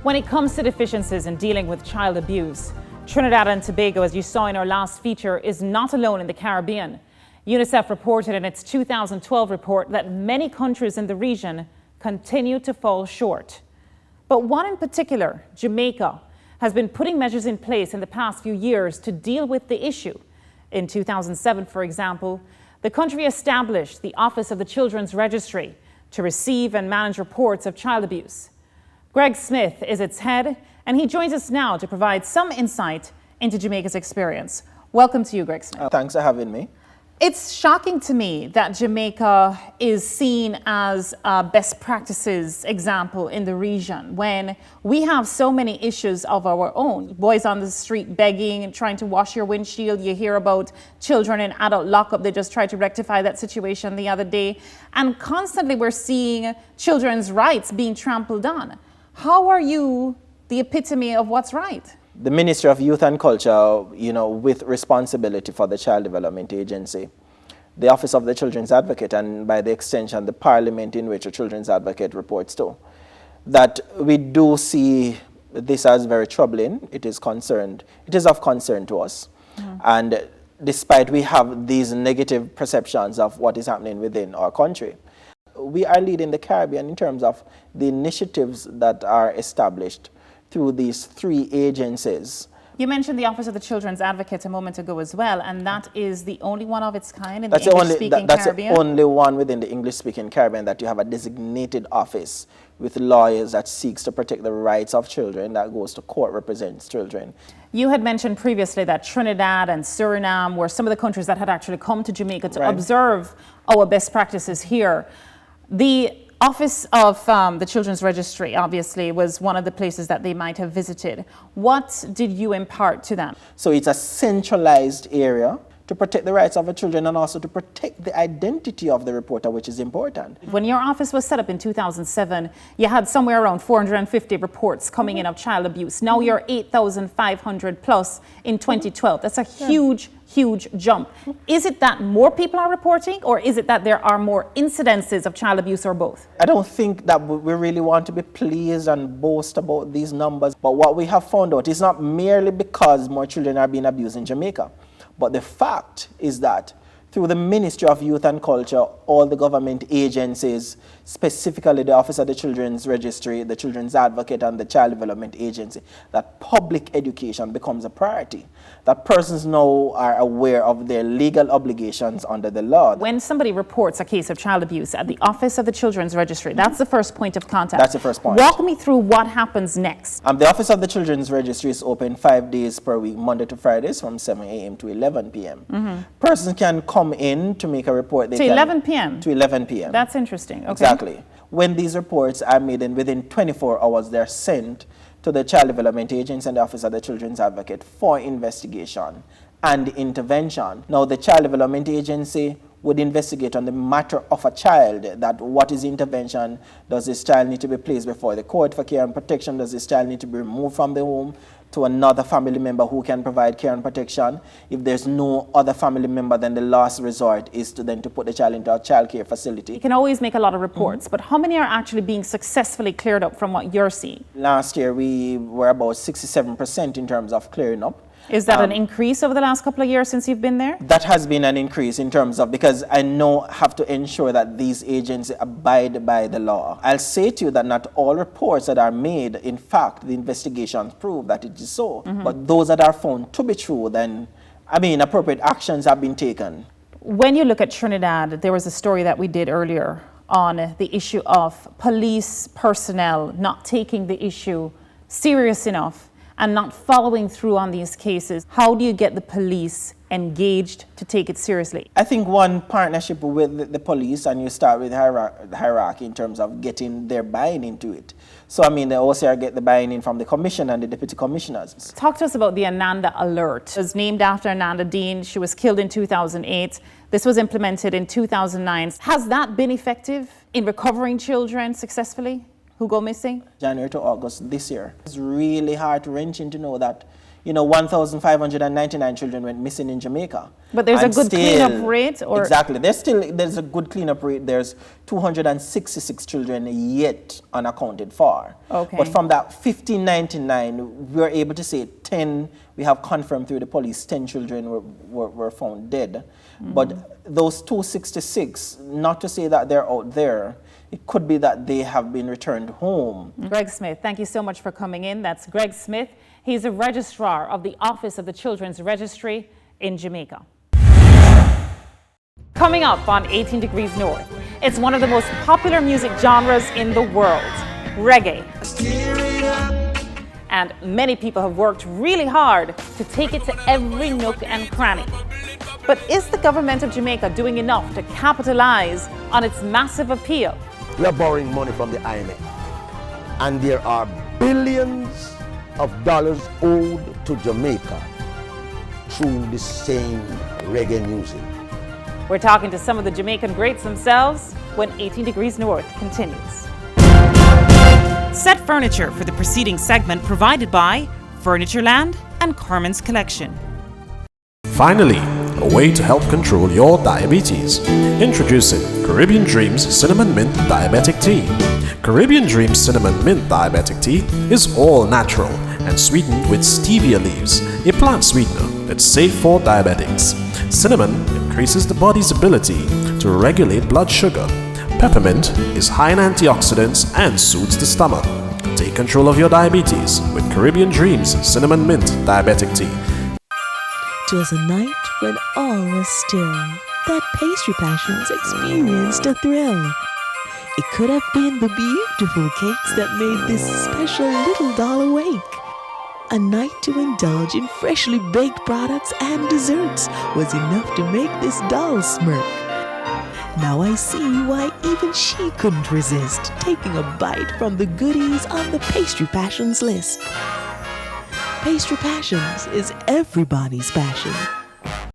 When it comes to deficiencies in dealing with child abuse, Trinidad and Tobago, as you saw in our last feature, is not alone in the Caribbean. UNICEF reported in its 2012 report that many countries in the region continue to fall short. But one in particular, Jamaica, has been putting measures in place in the past few years to deal with the issue. In 2007, for example, the country established the Office of the Children's Registry to receive and manage reports of child abuse. Greig Smith is its head, and he joins us now to provide some insight into Jamaica's experience. Welcome to you, Greig Smith. Thanks for having me. It's shocking to me that Jamaica is seen as a best practices example in the region when we have so many issues of our own. Boys on the street begging and trying to wash your windshield. You hear about children in adult lockup. They just tried to rectify that situation the other day. And constantly we're seeing children's rights being trampled on. How are you the epitome of what's right? The Ministry of Youth and Culture, with responsibility for the Child Development Agency, the Office of the Children's Advocate, and by the extension, the Parliament in which a Children's Advocate reports to, that we do see this as very troubling. It is of concern to us. And despite we have these negative perceptions of what is happening within our country, we are leading the Caribbean in terms of the initiatives that are established through these three agencies. You mentioned the Office of the Children's Advocate a moment ago as well, and that is the only one of its kind in the English-speaking Caribbean? That's the only one within the English-speaking Caribbean that you have a designated office with lawyers that seeks to protect the rights of children, that goes to court, represents children. You had mentioned previously that Trinidad and Suriname were some of the countries that had actually come to Jamaica to observe our best practices here. The Office of the Children's Registry, obviously, was one of the places that they might have visited. What did you impart to them? So it's a centralized area to protect the rights of the children and also to protect the identity of the reporter, which is important. When your office was set up in 2007, you had somewhere around 450 reports coming in of child abuse. Now you're 8,500 plus in 2012. That's a huge jump. Is it that more people are reporting, or is it that there are more incidences of child abuse, or both? I don't think that we really want to be pleased and boast about these numbers, but what we have found out is not merely because more children are being abused in Jamaica, but the fact is that through the Ministry of Youth and Culture, all the government agencies, specifically the Office of the Children's Registry, the Children's Advocate, and the Child Development Agency, that public education becomes a priority. That persons now are aware of their legal obligations under the law. When somebody reports a case of child abuse at the Office of the Children's Registry, that's the first point of contact. That's the first point. Walk me through what happens next. The Office of the Children's Registry is open 5 days per week, Monday to Fridays, from 7 a.m. to 11 p.m. Persons can come in to make a report. To 11 p.m.? To 11 p.m. That's interesting. Okay. Exactly. When these reports are made and within 24 hours, they're sent to the Child Development Agency and the Office of the Children's Advocate for investigation and intervention. Now, the Child Development Agency would investigate on the matter of a child, that what is intervention, does this child need to be placed before the court for care and protection, does this child need to be removed from the home to another family member who can provide care and protection. If there's no other family member, then the last resort is to put the child into a child care facility. You can always make a lot of reports, but how many are actually being successfully cleared up from what you're seeing? Last year, we were about 67% in terms of clearing up. Is that an increase over the last couple of years since you've been there? That has been an increase in terms of, because I have to ensure that these agencies abide by the law. I'll say to you that not all reports that are made, in fact, the investigations prove that it is so. But those that are found to be true, then, appropriate actions have been taken. When you look at Trinidad, there was a story that we did earlier on the issue of police personnel not taking the issue serious enough and not following through on these cases. How do you get the police engaged to take it seriously? I think one partnership with the police, and you start with the hierarchy in terms of getting their buy-in into it. So, the OCR get the buy-in from the commissioner and the deputy commissioners. Talk to us about the Ananda Alert. It was named after Ananda Dean. She was killed in 2008. This was implemented in 2009. Has that been effective in recovering children successfully who go missing? January to August this year. It's really heart-wrenching to know that 1,599 children went missing in Jamaica. But there's And a good cleanup rate? Or? Exactly. There's a good cleanup rate. There's 266 children yet unaccounted for. Okay. But from that 1,599, we're able to say 10, we have confirmed through the police, 10 children were found dead. But those 266, not to say that they're out there, it could be that they have been returned home. Greig Smith, thank you so much for coming in. That's Greig Smith. He's a registrar of the Office of the Children's Registry in Jamaica. Coming up on 18 Degrees North, it's one of the most popular music genres in the world, reggae. And many people have worked really hard to take it to every nook and cranny. But is the government of Jamaica doing enough to capitalize on its massive appeal? We are borrowing money from the IMF, and there are billions of dollars owed to Jamaica through the same reggae music. We're talking to some of the Jamaican greats themselves when 18 Degrees North continues. Set furniture for the preceding segment provided by Furnitureland and Carmen's Collection. Finally, a way to help control your diabetes. Introducing Caribbean Dreams Cinnamon Mint Diabetic Tea. Caribbean Dreams Cinnamon Mint Diabetic Tea is all natural and sweetened with stevia leaves, a plant sweetener that's safe for diabetics. Cinnamon increases the body's ability to regulate blood sugar. Peppermint is high in antioxidants and soothes the stomach. Take control of your diabetes with Caribbean Dreams Cinnamon Mint Diabetic Tea. 'Twas a night when all was still, that pastry passions experienced a thrill. It could have been the beautiful cakes that made this special little doll awake. A night to indulge in freshly baked products and desserts was enough to make this doll smirk. Now I see why even she couldn't resist taking a bite from the goodies on the Pastry Passions list. Pastry Passions is everybody's passion.